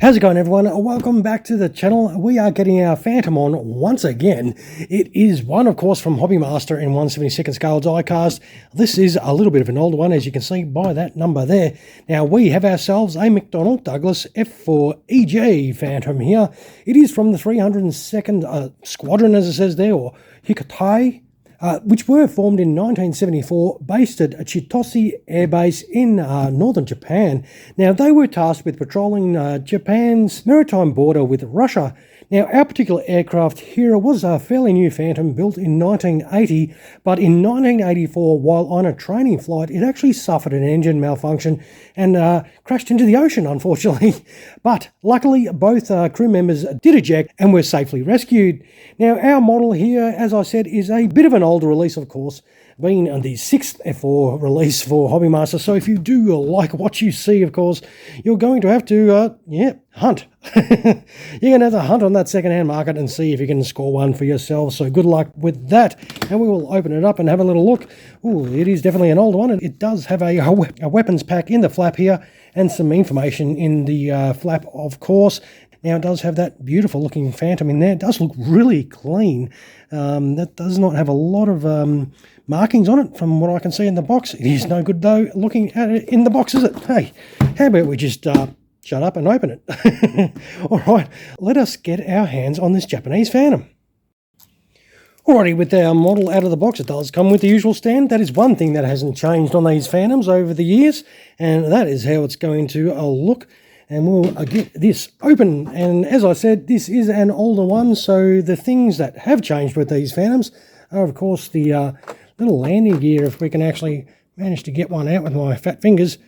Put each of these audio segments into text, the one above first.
How's it going, everyone? Welcome back to the channel. We are getting our Phantom on once again. It is one, of course, from Hobby Master in 1/72nd scale diecast. This is a little bit of an older one, as you can see by that number there. Now, we have ourselves a McDonnell Douglas F-4E Phantom here. It is from the 302nd Squadron, as it says there, or Hikotai, which were formed in 1974, based at Chitose Air Base in northern Japan. Now, they were tasked with patrolling Japan's maritime border with Russia. Now, our particular aircraft here was a fairly new Phantom built in 1980, but in 1984, while on a training flight, it actually suffered an engine malfunction and crashed into the ocean, unfortunately. But luckily, both crew members did eject and were safely rescued. Now, our model here, as I said, is a bit of an older release, of course, being the 6th F4 release for Hobby Master. So if you do like what you see, of course, you're going to have to, hunt. You're going to have to hunt on that second-hand market and see if you can score one for yourself. So good luck with that. And we will open it up and have a little look. Ooh, it is definitely an older one. It does have a weapons pack in the flap here and some information in the flap, of course. Now, it does have that beautiful looking Phantom in there. It does look really clean. That does not have a lot of markings on it from what I can see in the box. It is no good, though, looking at it in the box, is it? Hey, how about we just shut up and open it? All right, let us get our hands on this Japanese Phantom. Alrighty, with our model out of the box, it does come with the usual stand. That is one thing that hasn't changed on these Phantoms over the years, and that is how it's going to look. And we'll get this open. And as I said, this is an older one, so the things that have changed with these Phantoms are, of course, the little landing gear, if we can actually manage to get one out with my fat fingers.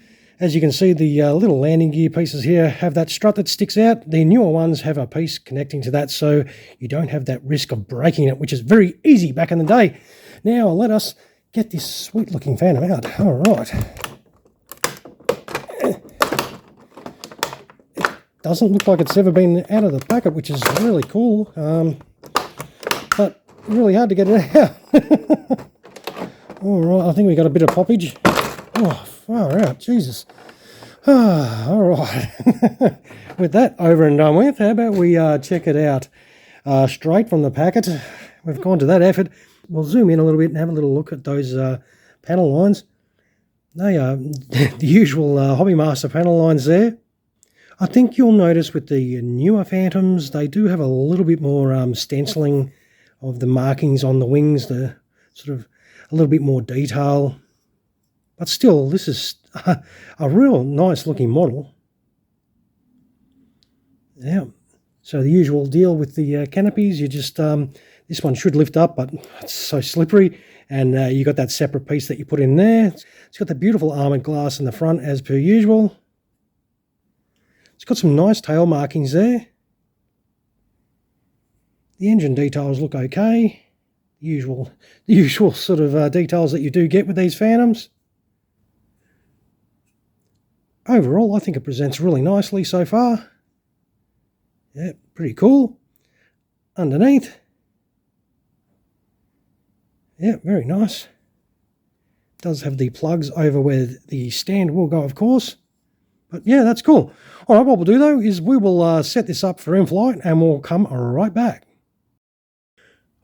As you can see, the little landing gear pieces here have that strut that sticks out. The newer ones have a piece connecting to that, so you don't have that risk of breaking it, which is very easy back in the day. Now, let us get this sweet-looking Phantom out. All right. Doesn't look like it's ever been out of the packet, which is really cool, but really hard to get it out. All right, I think we got a bit of poppage. Oh, far out, Jesus. All right. With that over and done with, how about we check it out straight from the packet? We've gone to that effort. We'll zoom in a little bit and have a little look at those panel lines. They are the usual Hobby Master panel lines there. I think you'll notice with the newer Phantoms, they do have a little bit more stenciling of the markings on the wings, the sort of a little bit more detail. But still, this is a real nice looking model. Yeah, so the usual deal with the canopies, you just, this one should lift up, but it's so slippery. And you got that separate piece that you put in there. It's got the beautiful armoured glass in the front as per usual. It's got some nice tail markings there. The engine details look okay. The usual sort of details that you do get with these Phantoms. Overall, I think it presents really nicely so far. Yeah, pretty cool. Underneath. Yeah, very nice. It does have the plugs over where the stand will go, of course. But yeah, that's cool. All right, what we'll do, though, is we will set this up for in-flight and we'll come right back.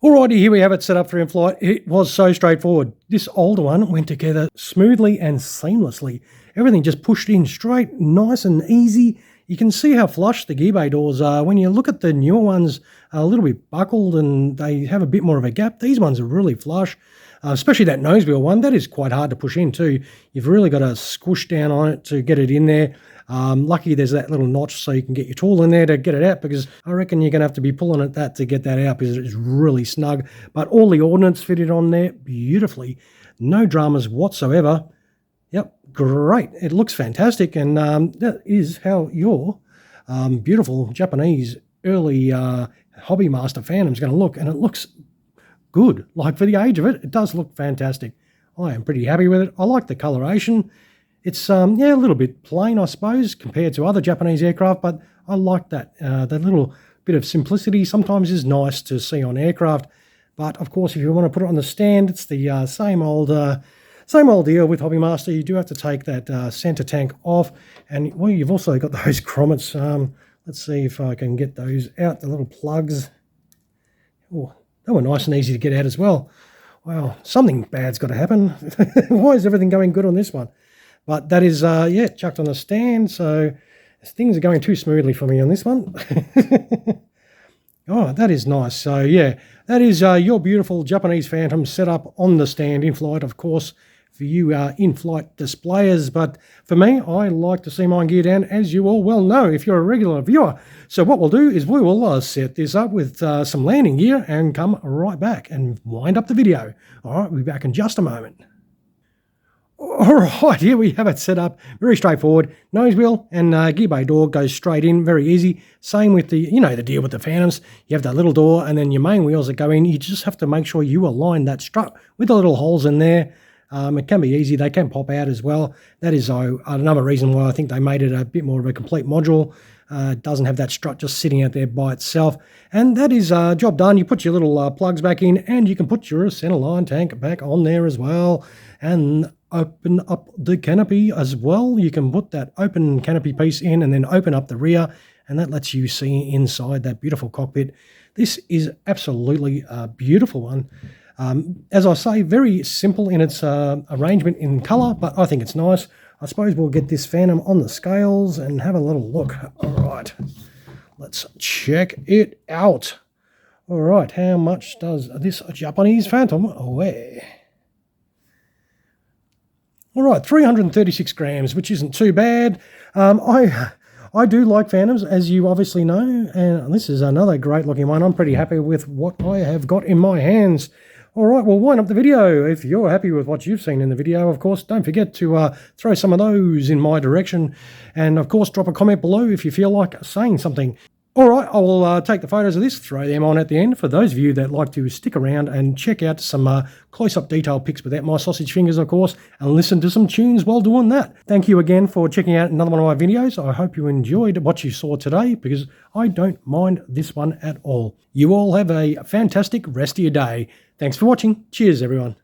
Alrighty, here we have it set up for in-flight. It was so straightforward. This older one went together smoothly and seamlessly. Everything just pushed in straight, nice and easy. You can see how flush the gear bay doors are. When you look at the newer ones, a little bit buckled and they have a bit more of a gap. These ones are really flush. Especially that nose wheel one, that is quite hard to push in too. You've really got to squish down on it to get it in there. Lucky there's that little notch so you can get your tool in there to get it out, because I reckon you're going to have to be pulling at that to get that out because it's really snug. But all the ordnance fitted on there beautifully. No dramas whatsoever. Yep, great. It looks fantastic, and that is how your beautiful Japanese early Hobby Master Phantom is going to look, and it looks good. Like, for the age of it, it does look fantastic. I am pretty happy with it. I like the coloration. It's yeah, a little bit plain, I suppose, compared to other Japanese aircraft, but I like that. That little bit of simplicity sometimes is nice to see on aircraft. But of course, if you want to put it on the stand, it's the same old deal with Hobby Master. You do have to take that center tank off, and well, you've also got those grommets. Let's see if I can get those out, the little plugs. Oh, they were nice and easy to get out as well. Wow, something bad's got to happen. Why is everything going good on this one? But that is, yeah, chucked on the stand, so things are going too smoothly for me on this one. Oh, that is nice. So, yeah, that is your beautiful Japanese Phantom set up on the stand in flight, of course, for you in-flight displayers. But for me, I like to see mine gear down, as you all well know if you're a regular viewer. So what we'll do is we will set this up with some landing gear and come right back and wind up the video. All right, we'll be back in just a moment. All right, here we have it set up. Very straightforward. Nose wheel and gear bay door goes straight in. Very easy. Same with the, you know, the deal with the Phantoms. You have that little door and then your main wheels that go in. You just have to make sure you align that strut with the little holes in there. It can be easy. They can pop out as well. That is another reason why I think they made it a bit more of a complete module. It doesn't have that strut just sitting out there by itself. And that is job done. You put your little plugs back in and you can put your centerline tank back on there as well. And open up the canopy as well. You can put that open canopy piece in and then open up the rear. And that lets you see inside that beautiful cockpit. This is absolutely a beautiful one. As I say, very simple in its arrangement in colour, but I think it's nice. I suppose we'll get this Phantom on the scales and have a little look. All right, let's check it out. All right, how much does this Japanese Phantom weigh? All right, 336 grams, which isn't too bad. I do like Phantoms, as you obviously know, and this is another great looking one. I'm pretty happy with what I have got in my hands. All right, we'll wind up the video. If you're happy with what you've seen in the video, of course, don't forget to throw some of those in my direction. And, of course, drop a comment below if you feel like saying something. All right, I will take the photos of this, throw them on at the end for those of you that like to stick around and check out some close-up detail pics without my sausage fingers, of course, and listen to some tunes while doing that. Thank you again for checking out another one of my videos. I hope you enjoyed what you saw today, because I don't mind this one at all. You all have a fantastic rest of your day. Thanks for watching. Cheers, everyone.